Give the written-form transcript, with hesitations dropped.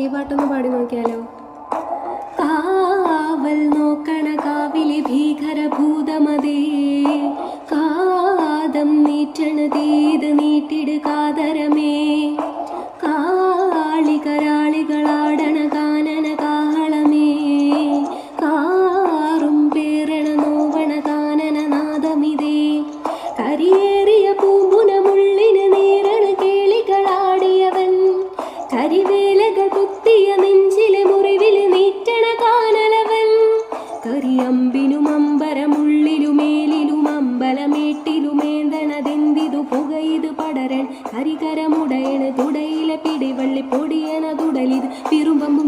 ഈ പാട്ടൊന്ന് പാടി നോക്കിയാലോ? കാവൽ നോക്കണ കാവിലെ ഭീകരഭൂതമതേ, കാതം നീറ്റണതേത് നീട്ടിട് കാതരമേ, കാളികരാളികളാടണ കാനന കാഹളമേ, കാറും പേരണ നോവണ കാനന നാദമിതേ, കരിയേറിയ പൂമ്പുനമുള്ളിന് നീരണ കേളികളാടിയവൻ, കരിവേലകൾ കുത്തിയ നെഞ്ചിലെ മുറിവില് നീറ്റണ കാനലവൻ, കരിയമ്പിനും അമ്പരമുള്ളിലുമേലിലും അമ്പലമേട്ടിലുമേന്തണതെന്തിതു പുകയിത് പടരൻ, കരികരമുടയണ് തുടയിലെ പിടിവള്ളി പൊടിയന തുടലിത് പിറുമ്പമ്പും